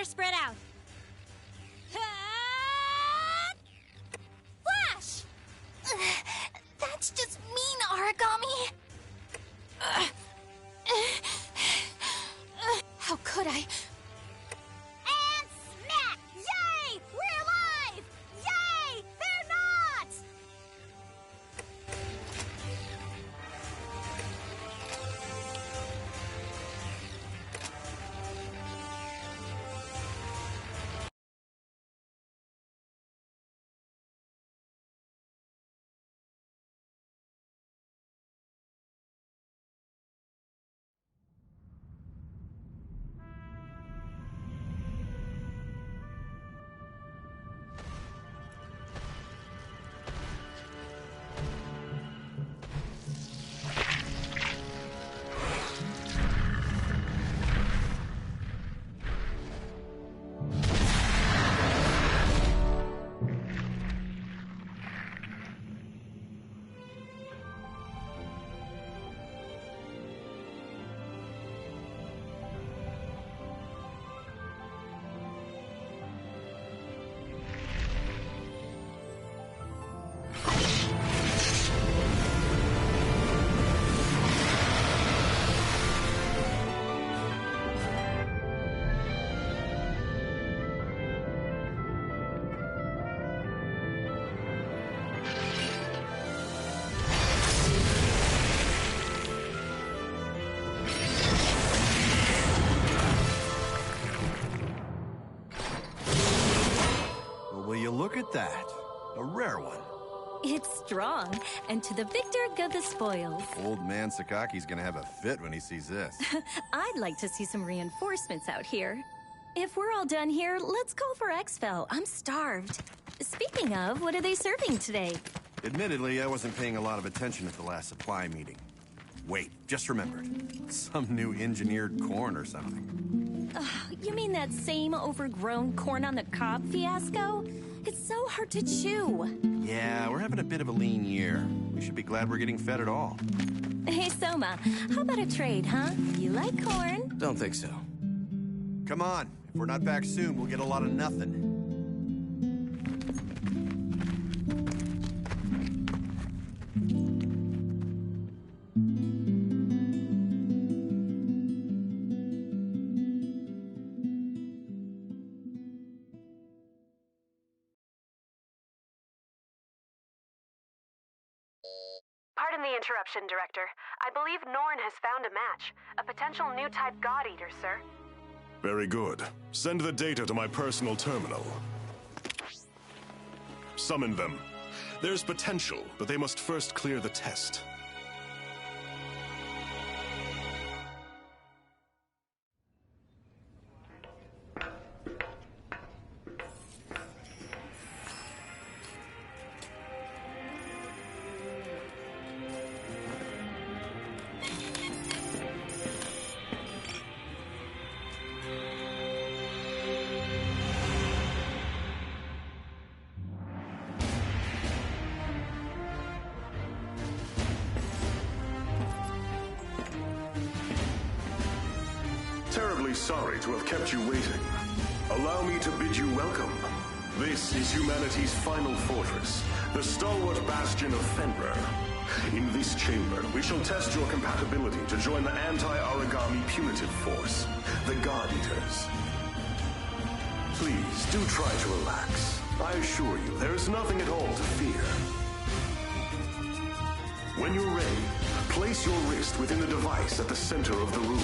better spread out. Flash! That's just mean, Origami. How could I? And smack! Yay! We're alive! Yay! They're not! Look at that. A rare one. It's strong, and to the victor go the spoils. Old man Sakaki's gonna have a fit when he sees this. I'd like to see some reinforcements out here. If we're all done here, let's call for Exfil. I'm starved. Speaking of, what are they serving today? Admittedly, I wasn't paying a lot of attention at the last supply meeting. Wait, just remembered. Some new engineered corn or something. You mean that same overgrown corn on the cob fiasco? It's so hard to chew. Yeah, we're having a bit of a lean year. We should be glad we're getting fed at all. Hey, Soma, how about a trade, huh? You like corn? Don't think so. Come on. If we're not back soon, we'll get a lot of nothing. Pardon the interruption, Director. I believe Norn has found a match. A potential new type God Eater, sir. Very good. Send the data to my personal terminal. Summon them. There's potential, but they must first clear the test. Terribly sorry to have kept you waiting. Allow me to bid you welcome. This is humanity's final fortress, the stalwart bastion of Fenrir. In this chamber, we shall test your compatibility to join the anti-origami punitive force, the God Eaters. Please, do try to relax. I assure you, there is nothing at all to fear. When you're ready, place your wrist within the device at the center of the room.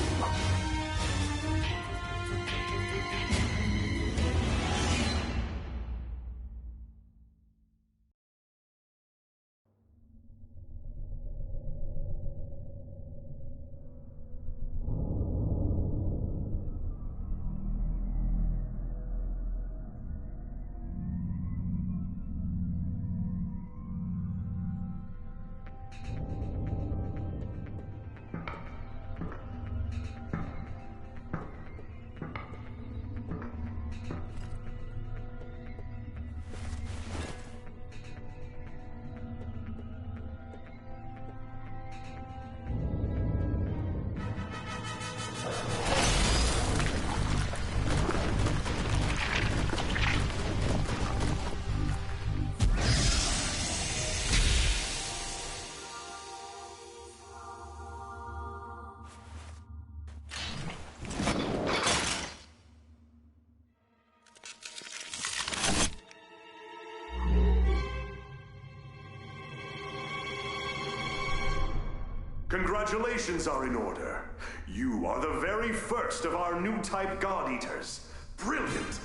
Congratulations are in order. You are the very first of our new type God Eaters. Brilliant!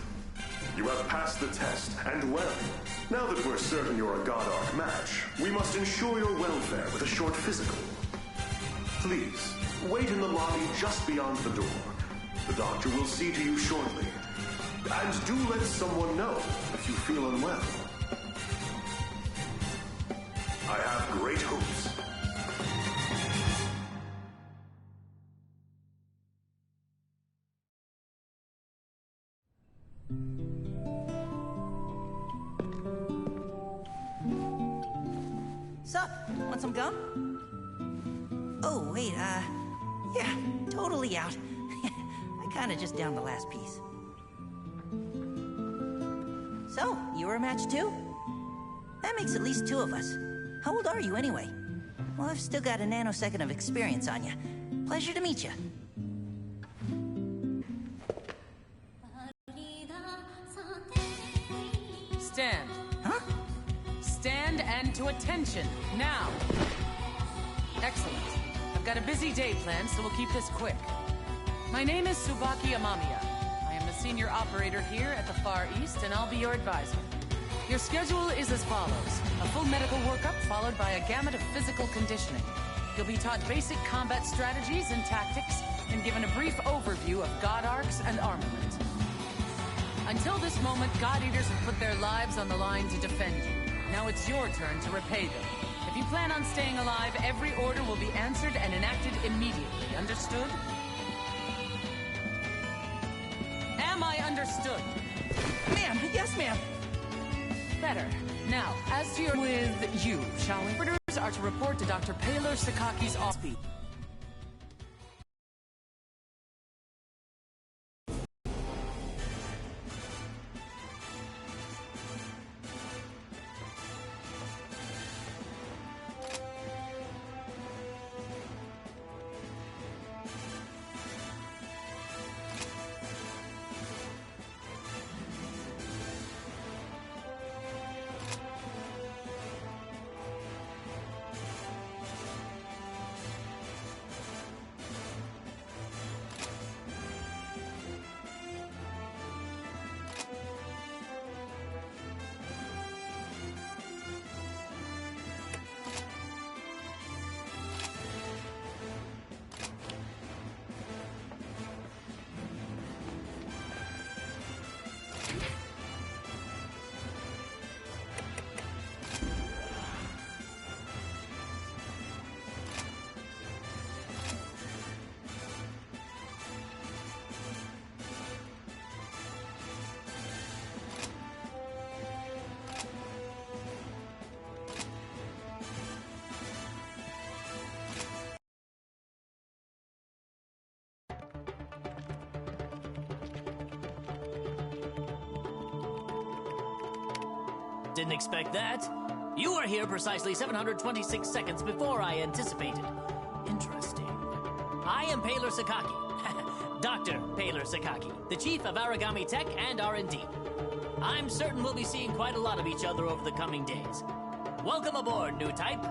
You have passed the test, and well. Now that we're certain you're a God Arc match, we must ensure your welfare with a short physical. Please, wait in the lobby just beyond the door. The doctor will see to you shortly. And do let someone know if you feel unwell. I have great hopes. Sup? Want some gum? Oh, wait, yeah, totally out. I kinda just downed the last piece. So, you were a match too? That makes at least 2 of us. How old are you anyway? Well, I've still got a nanosecond of experience on you. Pleasure to meet you. Stand. Huh? Stand and to attention, now. Excellent. I've got a busy day planned, so we'll keep this quick. My name is Tsubaki Amamiya. I am the senior operator here at the Far East, and I'll be your advisor. Your schedule is as follows. A full medical workup followed by a gamut of physical conditioning. You'll be taught basic combat strategies and tactics, and given a brief overview of God Arcs and armament. Until this moment, God Eaters have put their lives on the line to defend you. Now it's your turn to repay them. If you plan on staying alive, every order will be answered and enacted immediately. Understood? Am I understood? Ma'am, yes, ma'am. Better. Now, as to your with you, shall we? Orders are to report to Dr. Paler Sakaki's office. Didn't expect that. You were here precisely 726 seconds before I anticipated. Interesting. I am Paler Sakaki. Dr. Paler Sakaki, the chief of Aragami Tech and R&D. I'm certain we'll be seeing quite a lot of each other over the coming days. Welcome aboard, new type.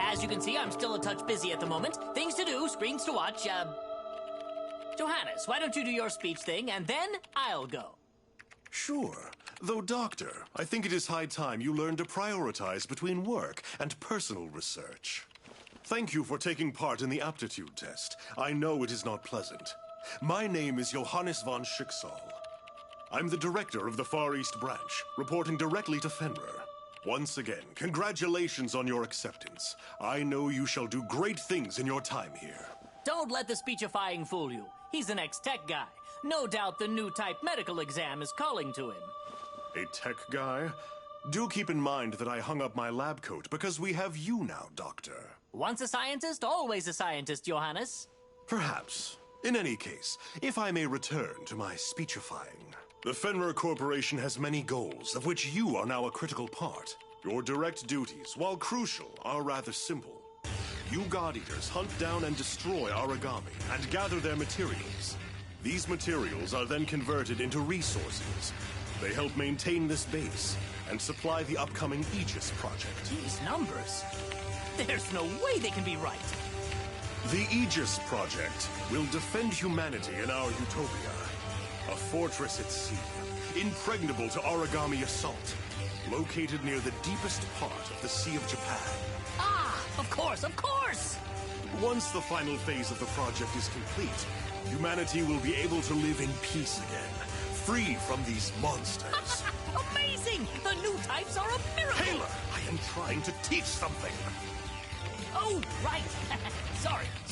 As you can see, I'm still a touch busy at the moment. Things to do, screens to watch, Johannes, why don't you do your speech thing, and then I'll go. Sure. Though, Doctor, I think it is high time you learn to prioritize between work and personal research. Thank you for taking part in the aptitude test. I know it is not pleasant. My name is Johannes von Schicksal. I'm the director of the Far East Branch, reporting directly to Fenrir. Once again, congratulations on your acceptance. I know you shall do great things in your time here. Don't let the speechifying fool you. He's an ex-tech guy. No doubt the new type medical exam is calling to him. A tech guy? Do keep in mind that I hung up my lab coat because we have you now, Doctor. Once a scientist, always a scientist, Johannes. Perhaps. In any case, if I may return to my speechifying. The Fenrir Corporation has many goals, of which you are now a critical part. Your direct duties, while crucial, are rather simple. You God Eaters hunt down and destroy Aragami and gather their materials. These materials are then converted into resources. They help maintain this base and supply the upcoming Aegis project. These numbers. There's no way they can be right. The Aegis Project will defend humanity in our utopia. A fortress at sea, impregnable to origami assault, located near the deepest part of the Sea of Japan. Ah, of course, of course! Once the final phase of the project is complete, humanity will be able to live in peace again, free from these monsters. Amazing! The new types are a miracle! Taylor, I am trying to teach something. Oh, right.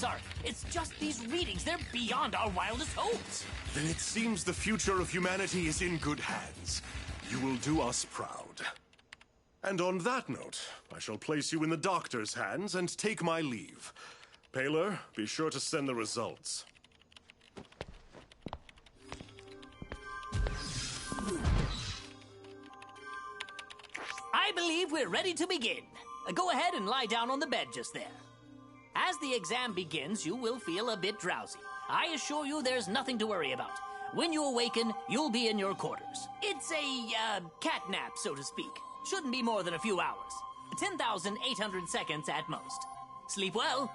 Sorry. It's just these readings. They're beyond our wildest hopes. Then it seems the future of humanity is in good hands. You will do us proud. And on that note, I shall place you in the doctor's hands and take my leave. Paler, be sure to send the results. I believe we're ready to begin. Go ahead and lie down on the bed just there. As the exam begins, you will feel a bit drowsy. I assure you there's nothing to worry about. When you awaken, you'll be in your quarters. It's a, cat nap, so to speak. Shouldn't be more than a few hours. 10,800 seconds at most. Sleep well.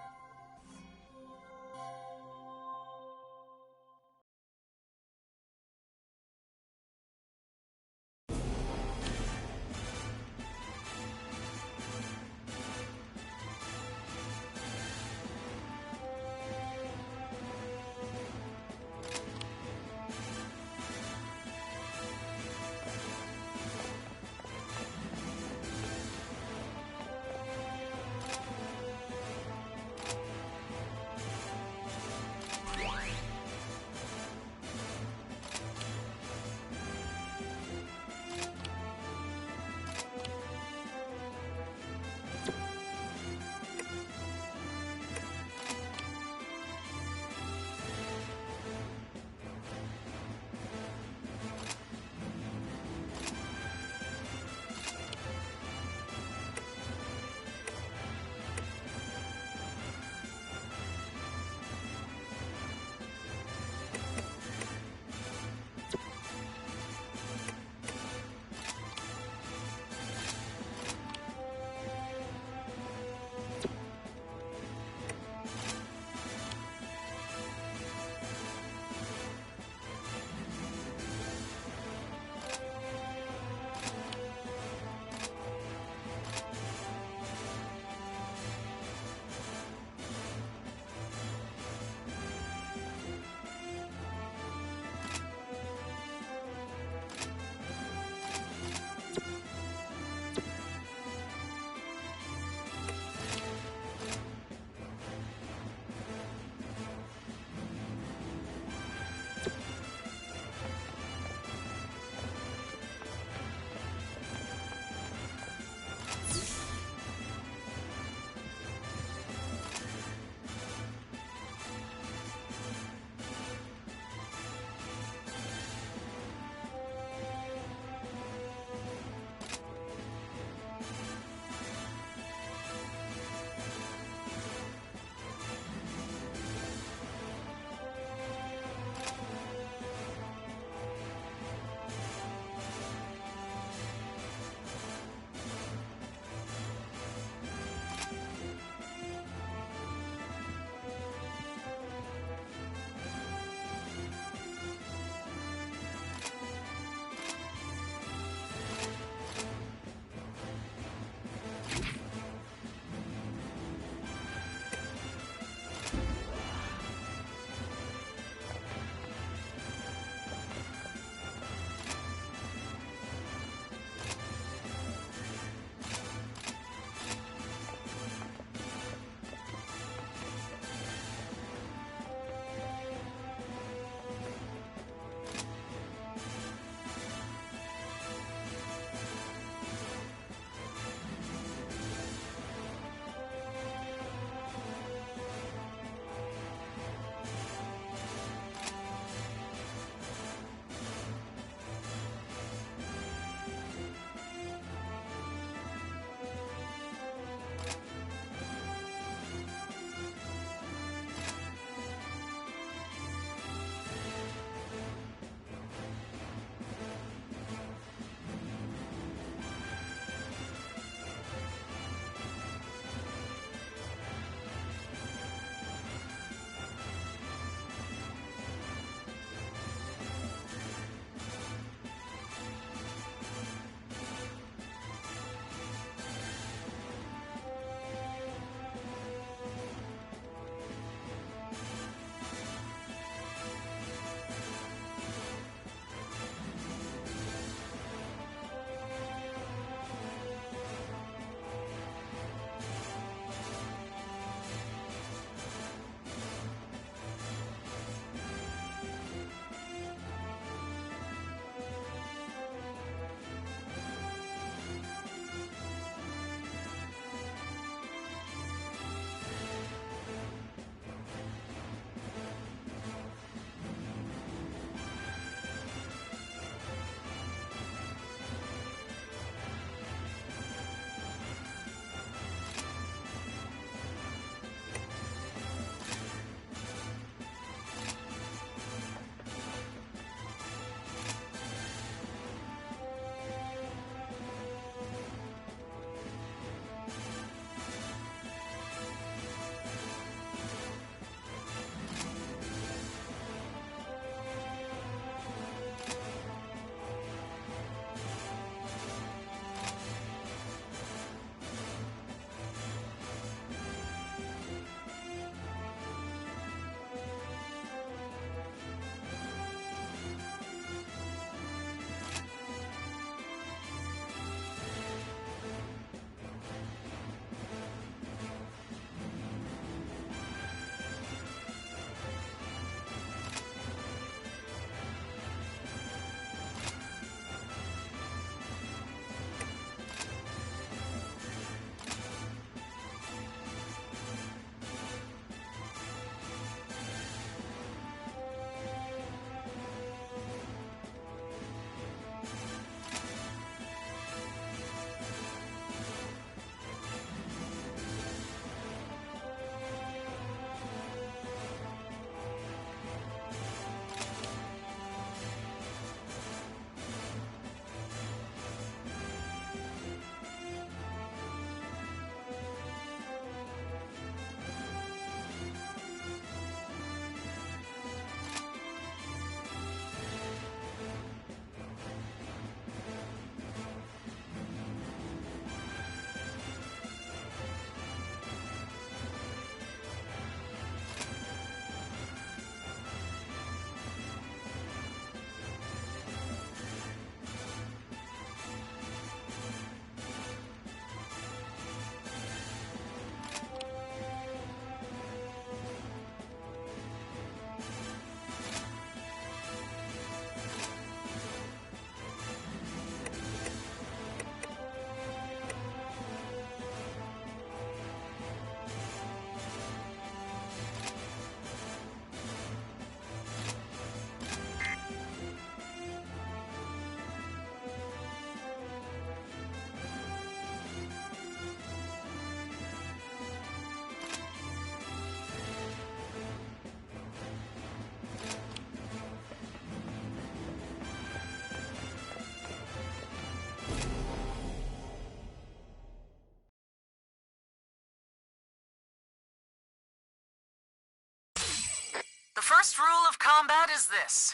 first rule of combat is this.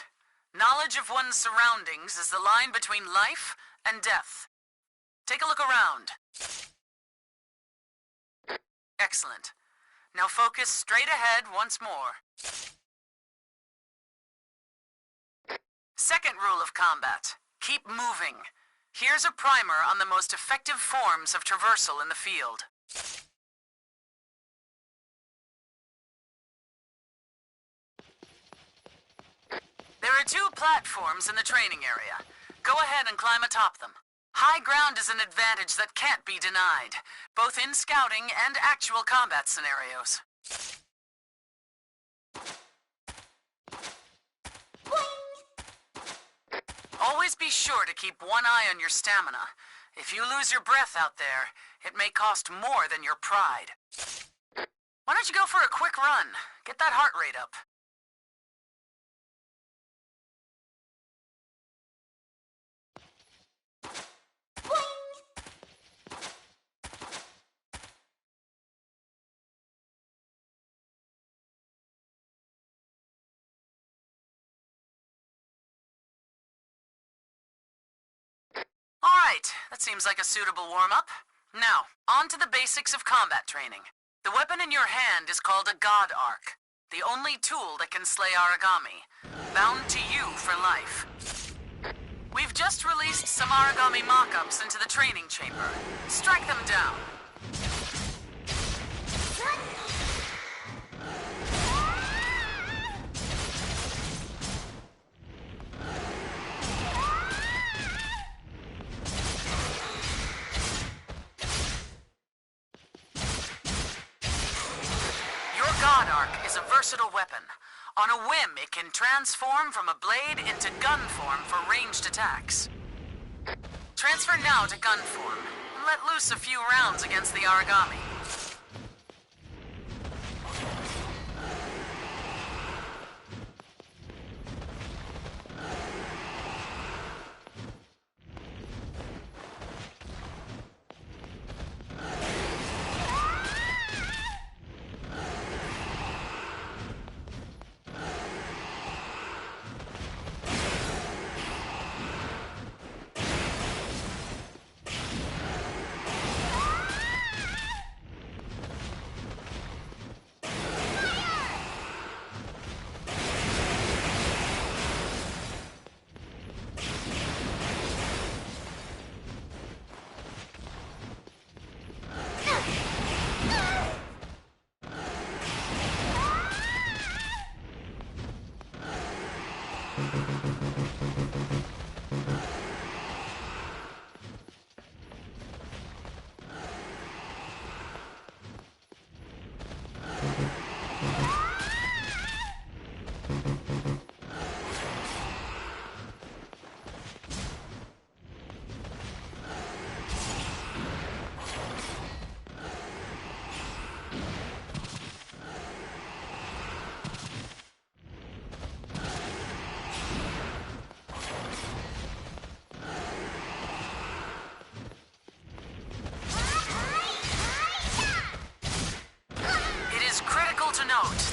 Knowledge of one's surroundings is the line between life and death. Take a look around. Excellent. Now focus straight ahead once more. Second rule of combat. Keep moving. Here's a primer on the most effective forms of traversal in the field. There are 2 platforms in the training area. Go ahead and climb atop them. High ground is an advantage that can't be denied, both in scouting and actual combat scenarios. Always be sure to keep one eye on your stamina. If you lose your breath out there, it may cost more than your pride. Why don't you go for a quick run? Get that heart rate up. Alright, that seems like a suitable warm-up. Now, on to the basics of combat training. The weapon in your hand is called a God Arc, the only tool that can slay Aragami, bound to you for life. We've just released some Aragami mock-ups into the training chamber. Strike them down. God Arc is a versatile weapon. On a whim, it can transform from a blade into gun form for ranged attacks. Transfer now to gun form, and let loose a few rounds against the Aragami.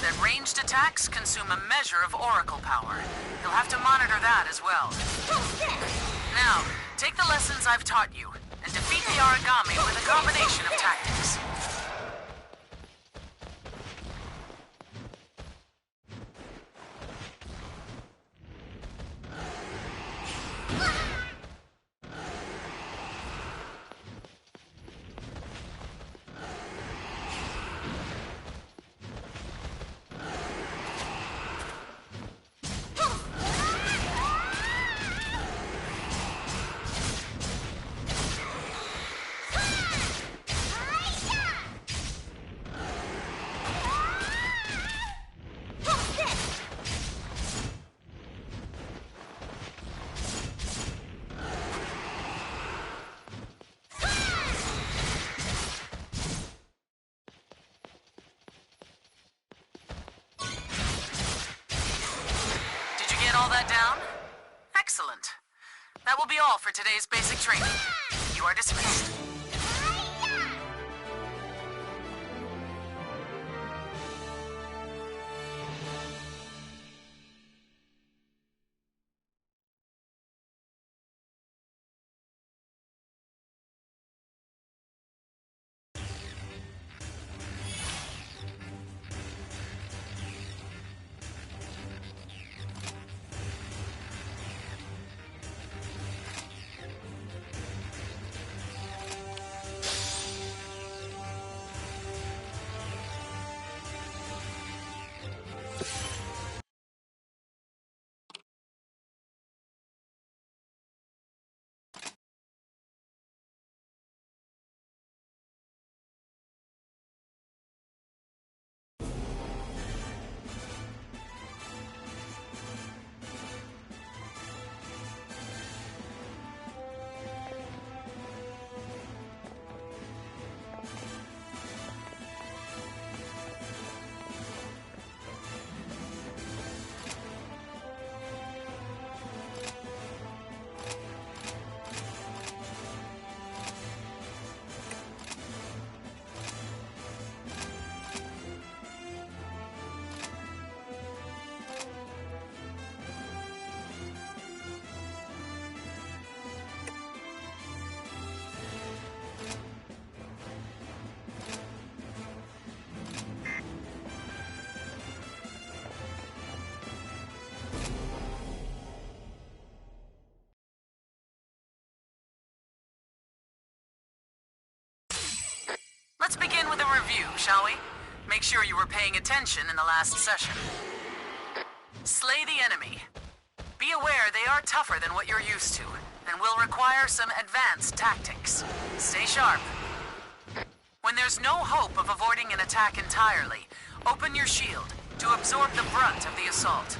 That ranged attacks consume a measure of oracle power. You'll have to monitor that as well. Now, take the lessons I've taught you and defeat the Aragami with a combination of tactics. All that down? Excellent. That will be all for today's basic training. You are dismissed. review, shall we? Make sure you were paying attention in the last session. Slay the enemy. Be aware they are tougher than what you're used to, and will require some advanced tactics. Stay sharp. When there's no hope of avoiding an attack entirely, open your shield to absorb the brunt of the assault.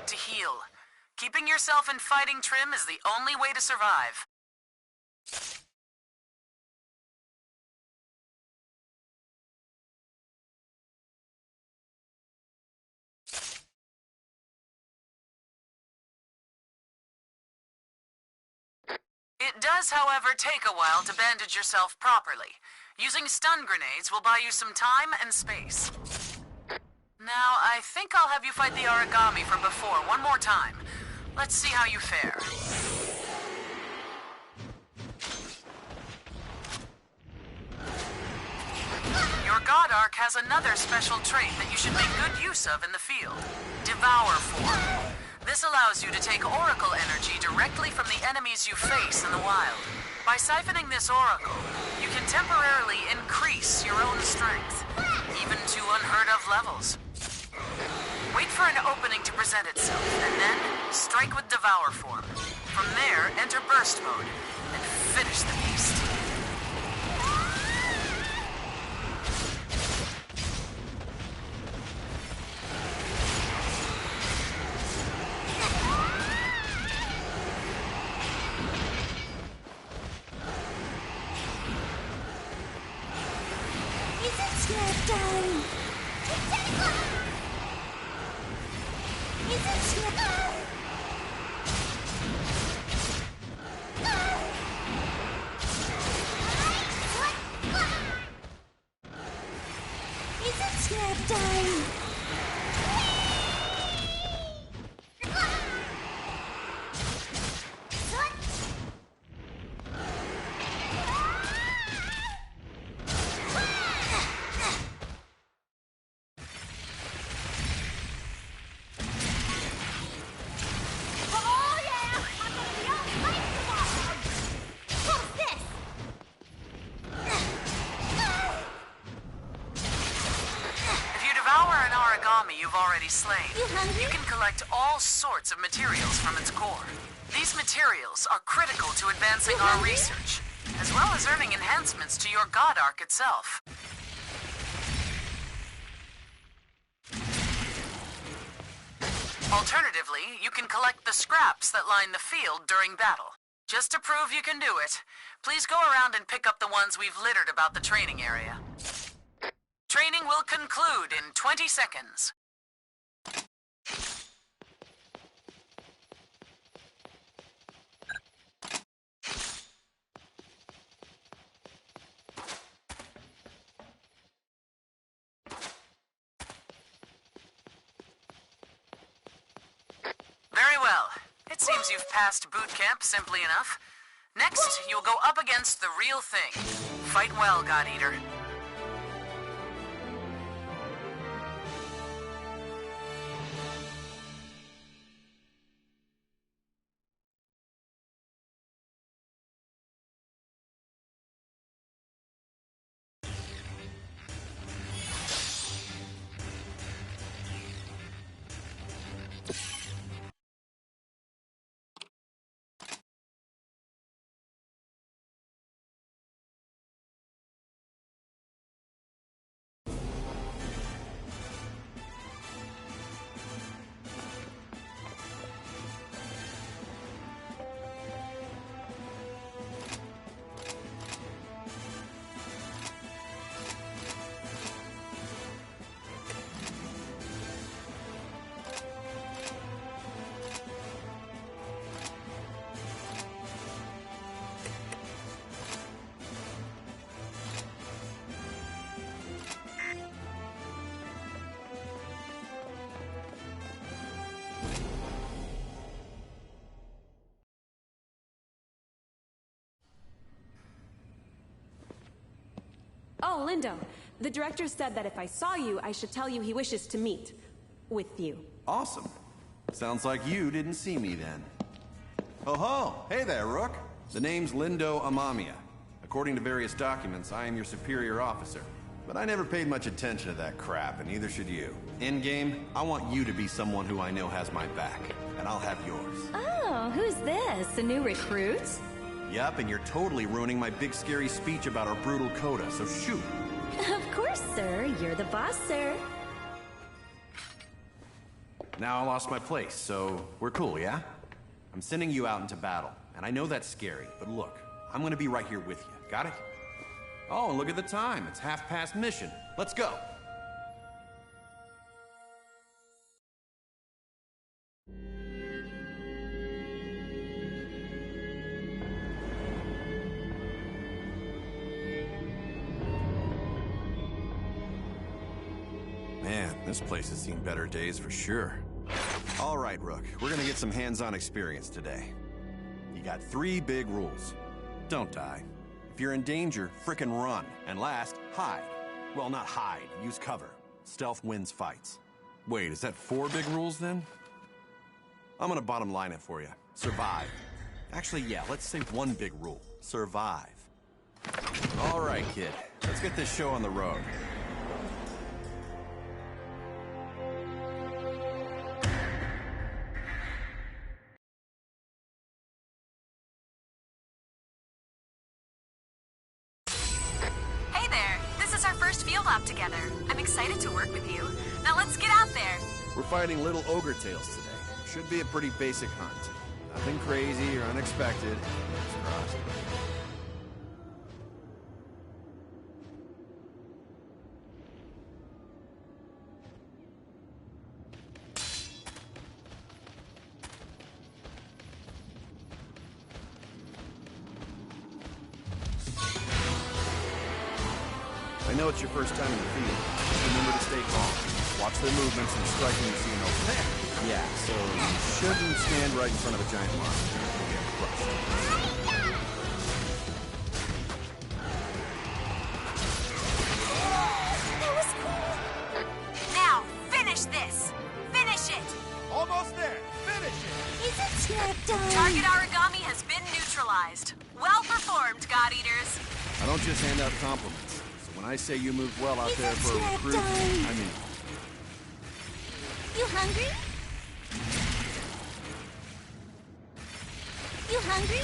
To heal. Keeping yourself in fighting trim is the only way to survive. It does, however, take a while to bandage yourself properly. Using stun grenades will buy you some time and space. Now, I think I'll have you fight the origami from before one more time. Let's see how you fare. Your God Arc has another special trait that you should make good use of in the field. Devour Form. This allows you to take Oracle energy directly from the enemies you face in the wild. By siphoning this Oracle, you can temporarily increase your own strength, even to unheard of levels. Wait for an opening to present itself, and then strike with Devour Form. From there, enter Burst Mode, and finish the beast. Is it time? You've already slain. You can collect all sorts of materials from its core. These materials are critical to advancing our research, as well as earning enhancements to your God Arc itself. Alternatively, you can collect the scraps that line the field during battle. Just to prove you can do it, please go around and pick up the ones we've littered about the training area. Training will conclude in 20 seconds. Very well. It seems you've passed boot camp simply enough. Next, you'll go up against the real thing. Fight well, God Eater. Oh, Lindo. The director said that if I saw you, I should tell you he wishes to meet with you. Awesome. Sounds like you didn't see me then. Oh ho! Hey there, Rook. The name's Lindo Amamiya. According to various documents, I am your superior officer. But I never paid much attention to that crap, and neither should you. In-game, I want you to be someone who I know has my back, and I'll have yours. Oh, who's this? A new recruit? Yep, and you're totally ruining my big scary speech about our brutal coda, so shoot. Of course, sir. You're the boss, sir. Now I lost my place, so we're cool, yeah? I'm sending you out into battle, and I know that's scary, but look, I'm gonna be right here with you. Got it? Oh, and look at the time. It's 1/2 mission. Let's go. Man, this place has seen better days for sure. All right, Rook, we're gonna get some hands-on experience today. You got 3 big rules. Don't die. If you're in danger, frickin' run. And last, hide. Well, not hide, use cover. Stealth wins fights. Wait, is that 4 big rules then? I'm gonna bottom line it for you. Survive. Actually, yeah, let's say 1 big rule. Survive. All right, kid. Let's get this show on the road. Together. I'm excited to work with you. Now let's get out there. We're fighting little ogre tails today. Should be a pretty basic hunt. Nothing crazy or unexpected. Fingers crossed. I know it's your first time in the field. Just remember to stay calm. Watch their movements and strike when you see an open man. Yeah, so you shouldn't stand right in front of a giant monster. You'll get crushed. That was cool. Now, finish this! Finish it! Almost there! Finish it! Is it snap time? Target origami has been neutralized. Well performed, God Eaters. I don't just hand out compliments. When I say you moved well out there for a snack recruit, time? I mean... You hungry? You hungry?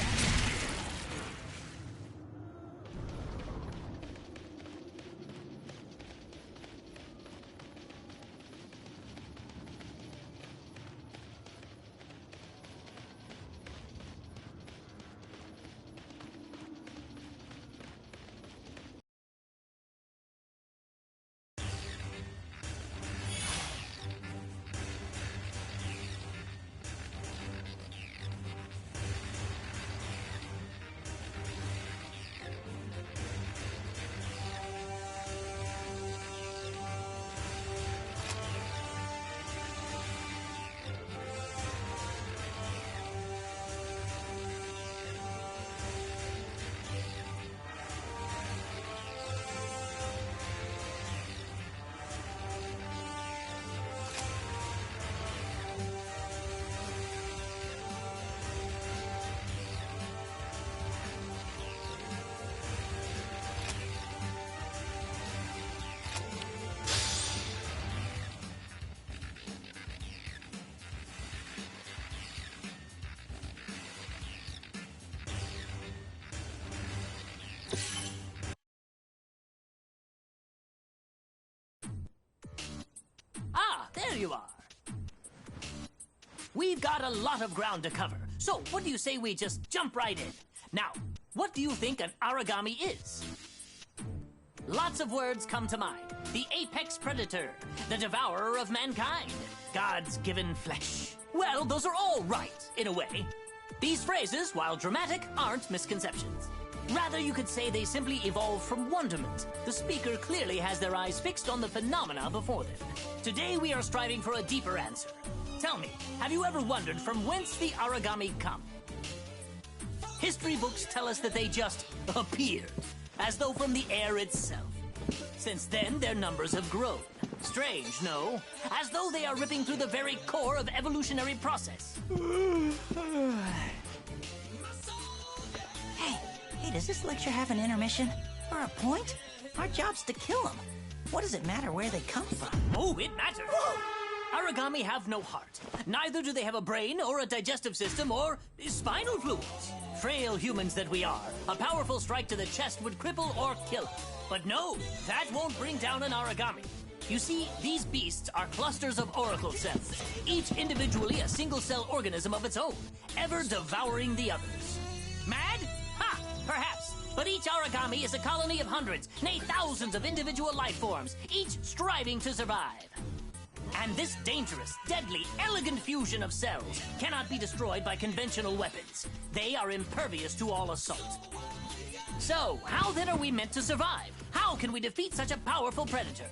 there you are. We've got a lot of ground to cover, so what do you say we just jump right in? Now, what do you think an origami is? Lots of words come to mind. The apex predator, the devourer of mankind, God's given flesh. Well, those are all right, in a way. These phrases, while dramatic, aren't misconceptions. Rather, you could say they simply evolved from wonderment. The speaker clearly has their eyes fixed on the phenomena before them. Today, we are striving for a deeper answer. Tell me, have you ever wondered from whence the origami come? History books tell us that they just appeared, as though from the air itself. Since then, their numbers have grown. Strange, no? As though they are ripping through the very core of evolutionary process. Hey, does this lecture have an intermission? Or a point? Our job's to kill them. What does it matter where they come from? Oh, it matters. Origami have no heart. Neither do they have a brain or a digestive system or spinal fluids. Frail humans that we are, a powerful strike to the chest would cripple or kill us. But no, that won't bring down an origami. You see, these beasts are clusters of oracle cells, each individually a single-cell organism of its own, ever devouring the others. Mad? Ha! Perhaps. But each origami is a colony of hundreds, nay thousands of individual life forms, each striving to survive. And this dangerous, deadly, elegant fusion of cells cannot be destroyed by conventional weapons. They are impervious to all assault. So, how then are we meant to survive? How can we defeat such a powerful predator?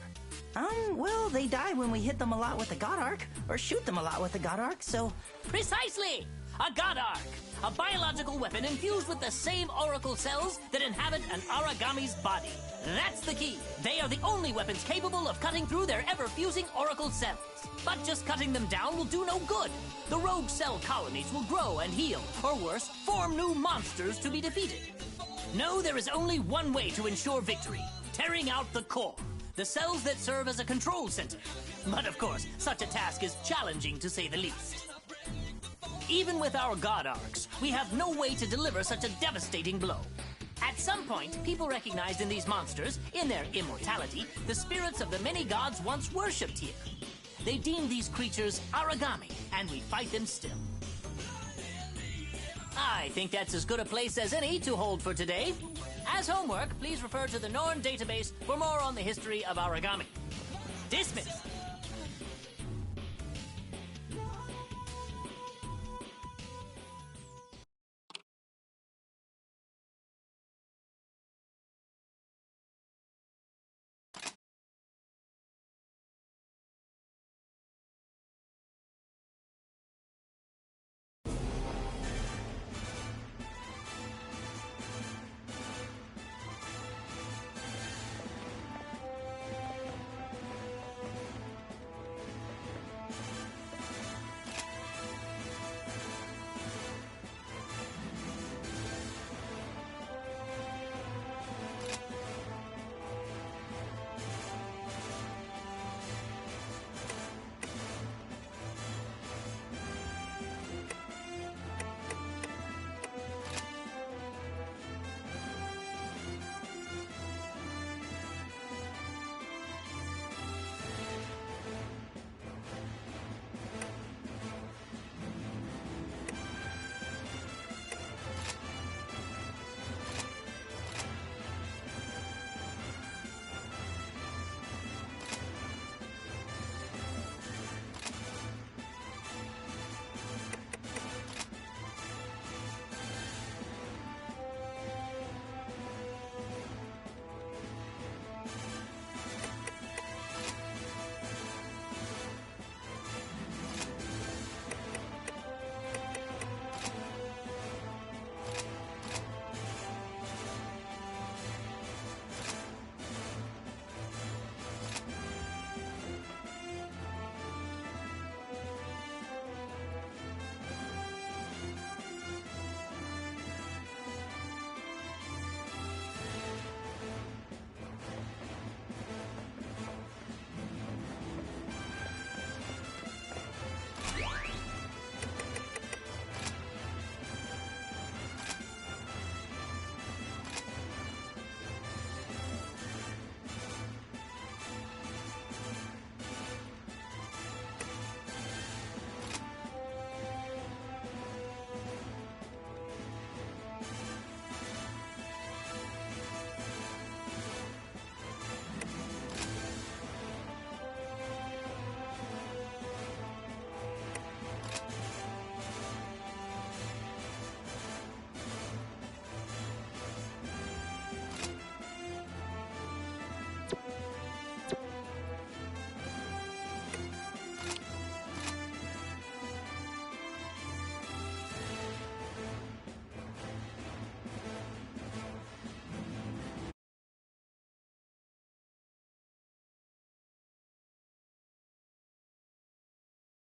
Well, they die when we hit them a lot with the God Arc, or shoot them a lot with the God Arc, so... Precisely! A God Arc! A biological weapon infused with the same oracle cells that inhabit an origami's body. That's the key. They are the only weapons capable of cutting through their ever-fusing oracle cells. But just cutting them down will do no good. The rogue cell colonies will grow and heal, or worse, form new monsters to be defeated. No, there is only one way to ensure victory. Tearing out the core. The cells that serve as a control center. But of course, such a task is challenging to say the least. Even with our God Arcs, we have no way to deliver such a devastating blow. At some point, people recognized in these monsters, in their immortality, the spirits of the many gods once worshipped here. They deemed these creatures origami, and we fight them still. I think that's as good a place as any to hold for today. As homework, please refer to the Norn database for more on the history of origami. Dismissed.